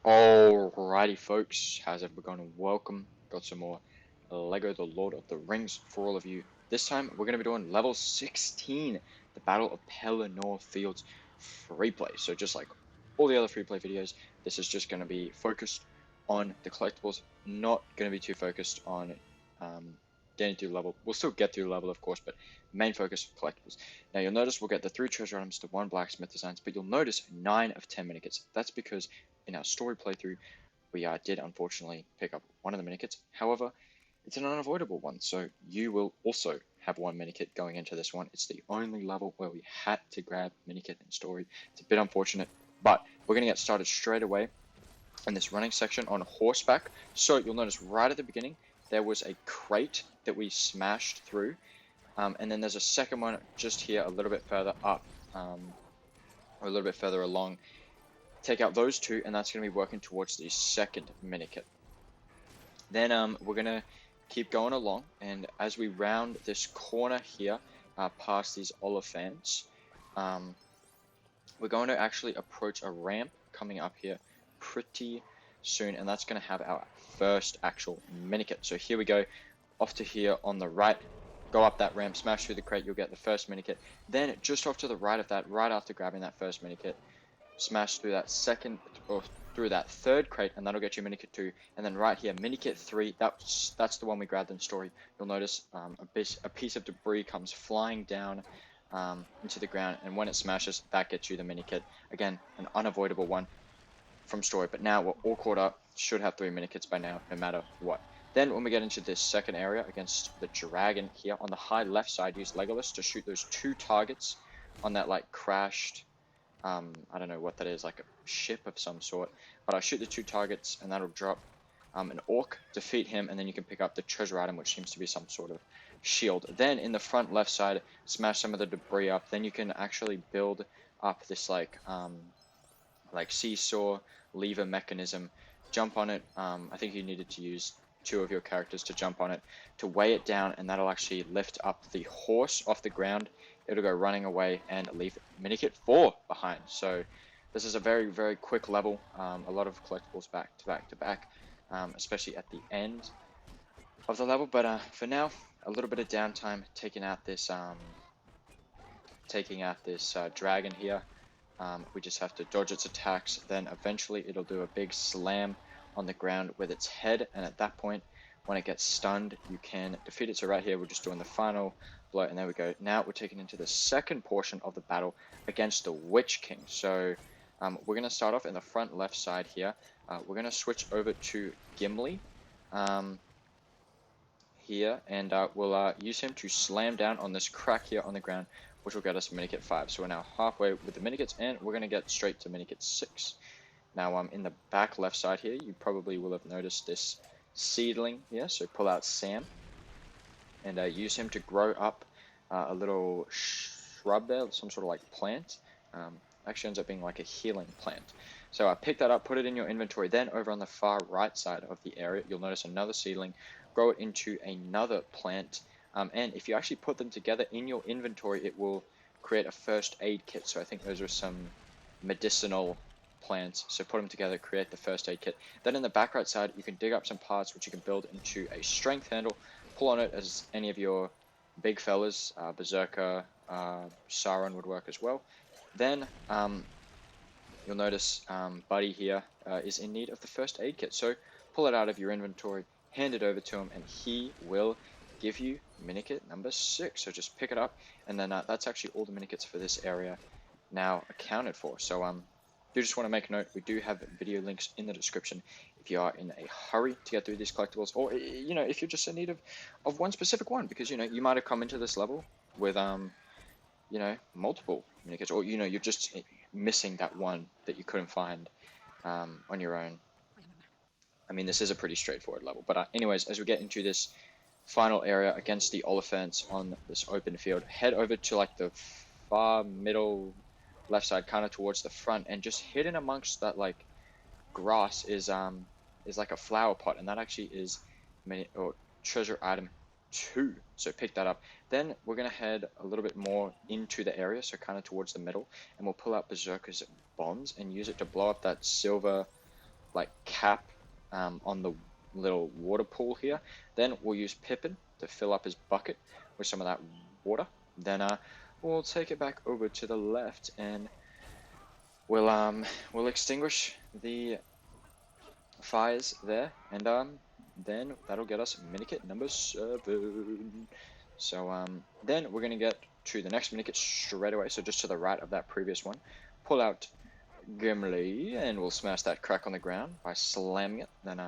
Alrighty folks, how's everyone going? Welcome. Got some more Lego The Lord of the Rings for all of you. This time we're going to be doing level 16, the Battle of Pelennor Fields free play. So just like all the other free play videos, this is just going to be focused on the collectibles, not going to be too focused on getting through level. We'll still get through level of course, but main focus collectibles. Now you'll notice we'll get the 3 treasure items to 1 Blacksmith Designs, but you'll notice 9 of 10 Minikits. That's because in our story playthrough, we did unfortunately pick up one of the Minikits. However, it's an unavoidable one, so you will also have 1 Minikit going into this one. It's the only level where we had to grab Minikit in story. It's a bit unfortunate, but we're going to get started straight away in this running section on horseback. So you'll notice right at the beginning, there was a crate that we smashed through, and then there's a second one just here a little bit further up, or a little bit further along. Take out those 2, and that's going to be working towards the second Minikit. Then we're going to keep going along, and as we round this corner here, past these Oliphants, we're going to actually approach a ramp coming up here pretty soon, and that's going to have our first actual Minikit. So here we go, off to here on the right, go up that ramp, smash through the crate, you'll get the first Minikit. Then just off to the right of that, right after grabbing that first Minikit, smash through that second or through that third crate, and that'll get you Minikit 2. And then right here, Minikit 3, that's the one we grabbed in story. You'll notice a piece of debris comes flying down into the ground, and when it smashes, that gets you the Minikit. Again, an unavoidable one from story, but now we're all caught up, should have 3 Minikits by now, no matter what. Then when we get into this second area against the dragon here, on the high left side, use Legolas to shoot those 2 targets on that like crashed, I don't know what that is, like a ship of some sort, but I'll shoot the 2 targets and that'll drop an orc, defeat him, and then you can pick up the treasure item, which seems to be some sort of shield. Then in the front left side, smash some of the debris up. Then you can actually build up this like seesaw lever mechanism, jump on it. I think you needed to use 2 of your characters to jump on it to weigh it down, and that'll actually lift up the horse off the ground. It'll go running away and leave Minikit 4 behind. So this is a very, very quick level. A lot of collectibles back to back to back, especially at the end of the level. But for now, a little bit of downtime, taking out this dragon here. We just have to dodge its attacks. Then eventually it'll do a big slam on the ground with its head, and at that point, when it gets stunned, you can defeat it. So right here, we're just doing the final blow, and there we go. Now we're taking into the second portion of the battle against the Witch King. So we're going to start off in the front left side here. We're going to switch over to Gimli here, and we'll use him to slam down on this crack here on the ground, which will get us Minikit 5. So we're now halfway with the Minikits, and we're going to get straight to Minikit 6. Now in the back left side here, you probably will have noticed this seedling here. So pull out Sam and use him to grow up a little shrub there, some sort of like plant. Actually ends up being like a healing plant. So pick that up, put it in your inventory. Then over on the far right side of the area, you'll notice another seedling. Grow it into another plant. And if you actually put them together in your inventory, it will create a first aid kit. So I think those are some medicinal plants. So put them together, create the first aid kit. Then in the back right side, you can dig up some parts which you can build into a strength handle. Pull on it as any of your big fellas, Berserker, Sauron would work as well. Then you'll notice Buddy here is in need of the first aid kit. So pull it out of your inventory, hand it over to him, and he will give you Minikit number 6. So just pick it up, and then that's actually all the Minikits for this area now accounted for. So do just want to make a note, we do have video links in the description if you are in a hurry to get through these collectibles, or if you're just in need of one specific one, because you might have come into this level with multiple Minikits, or you're just missing that one that you couldn't find on your own. I mean, this is a pretty straightforward level, but anyways, as we get into this final area against the Oliphants on this open field, head over to like the far middle left side, kind of towards the front, and just hidden amongst that like grass is like a flower pot, and that actually is treasure item 2. So pick that up. Then we're gonna head a little bit more into the area, so kind of towards the middle, and we'll pull out Berserker's bombs and use it to blow up that silver like cap on the little water pool here. Then we'll use Pippin to fill up his bucket with some of that water. Then we'll take it back over to the left, and we'll extinguish the fires there, and then that'll get us Minikit number 7. So then we're gonna get to the next Minikit straight away. So just to the right of that previous one, pull out Gimli, and we'll smash that crack on the ground by slamming it. Then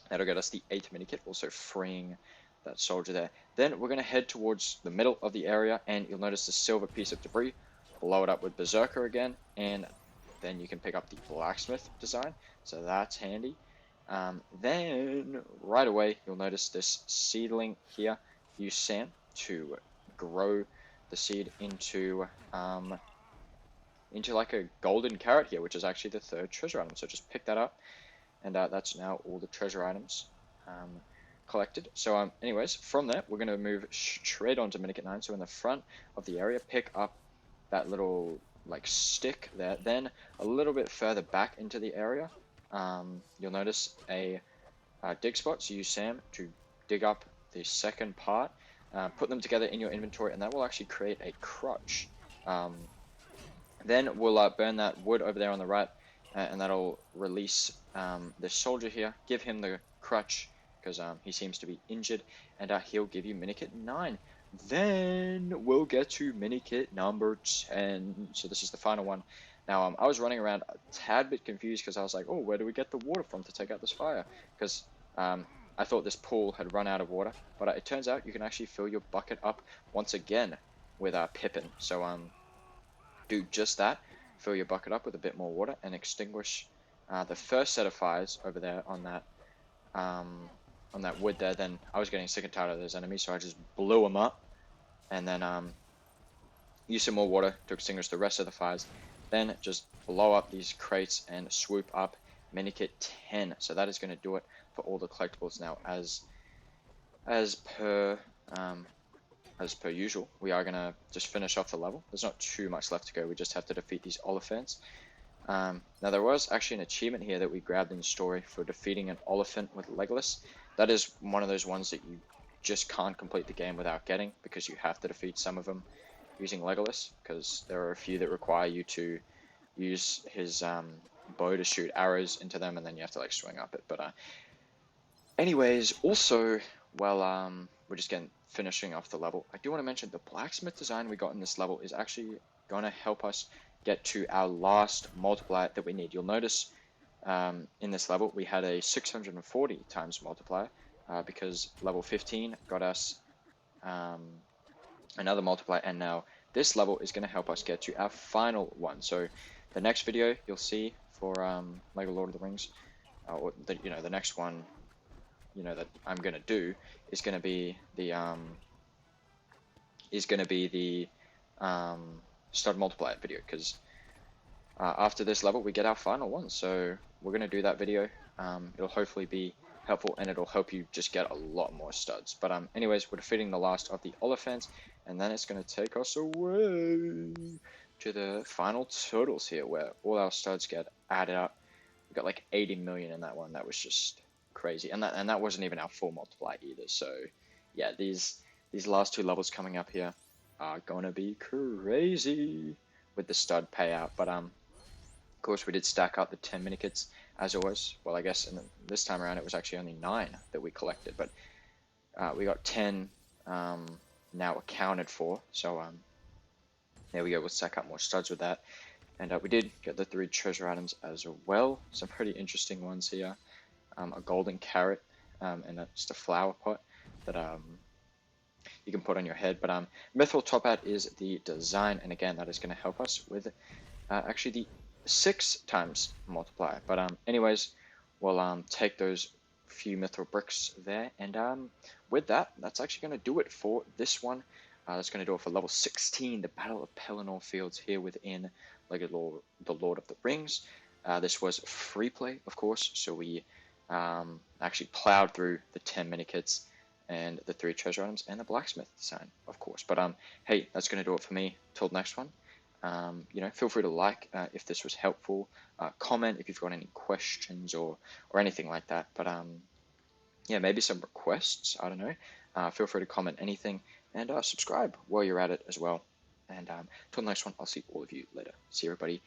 that'll get us the 8th Minikit, also freeing that soldier there. Then we're gonna head towards the middle of the area, and you'll notice the silver piece of debris. Blow it up with Berserker again, and then you can pick up the Blacksmith Design, so that's handy. Then right away you'll notice this seedling here. Use sand to grow the seed into like a golden carrot here, which is actually the 3rd treasure item. So just pick that up, and that's now all the treasure items collected. So anyways, from there we're gonna move straight on to Minikit 9. So in the front of the area, pick up that little like stick there. Then a little bit further back into the area, you'll notice a dig spot. So use Sam to dig up the 2nd part, put them together in your inventory, and that will actually create a crutch. Then we'll burn that wood over there on the right, and that'll release the soldier here. Give him the crutch because he seems to be injured, and he'll give you Minikit 9. Then we'll get to Minikit number 10. So this is the final one. Now I was running around a tad bit confused because I was like, oh, where do we get the water from to take out this fire? Because I thought this pool had run out of water, but it turns out you can actually fill your bucket up once again with Pippin. So do just that, fill your bucket up with a bit more water, and extinguish the first set of fires over there on that wood there. Then I was getting sick and tired of those enemies, so I just blew them up, and then use some more water to extinguish the rest of the fires. Then just blow up these crates and swoop up Minikit 10. So that is going to do it for all the collectibles. Now, as per usual, we are going to just finish off the level. There's not too much left to go. We just have to defeat these Oliphants. Now, there was actually an achievement here that we grabbed in the story for defeating an Oliphant with Legolas. That is one of those ones that you just can't complete the game without getting, because you have to defeat some of them using Legolas, because there are a few that require you to use his bow to shoot arrows into them, and then you have to like swing up it. But anyways, also, well, we're just finishing off the level. I do want to mention the blacksmith design we got in this level is actually going to help us get to our last multiplier that we need. You'll notice in this level we had a 640 times multiplier because level 15 got us another multiplier, and now this level is going to help us get to our final one. So the next video you'll see for Lego Lord of the Rings, or the next one that I'm going to do is going to be the stud multiplier video, because after this level we get our final one. So we're going to do that video. It'll hopefully be helpful, and it'll help you just get a lot more studs. But anyways, we're defeating the last of the Oliphants, and then it's going to take us away to the final turtles here, where all our studs get added up. We got like 80 million in that one. That was just crazy, and that wasn't even our full multiplier either. So yeah, these last 2 levels coming up here are gonna be crazy with the stud payout. But of course we did stack up the 10 minikits as always. Well, I guess this time around it was actually only 9 that we collected, but we got 10 now accounted for. So there we go. We'll stack up more studs with that, and we did get the 3 treasure items as well. Some pretty interesting ones here. A golden carrot and just a flower pot that you can put on your head. But Mithril Top Hat is the design, and again that is going to help us with actually the 6 times multiplier. But anyways, we'll take those few mithril bricks there, and with that, that's actually going to do it for this one. That's going to do it for level 16, the Battle of Pelennor Fields here within Lego the Lord of the Rings. This was free play, of course, so we actually plowed through the 10 minikits and the 3 treasure items and the blacksmith design, of course. But hey, that's going to do it for me. Till the next one, You know, feel free to like if this was helpful. Comment if you've got any questions or anything like that. But yeah, maybe some requests. I don't know. Feel free to comment anything, and subscribe while you're at it as well. And till the next one, I'll see all of you later. See everybody.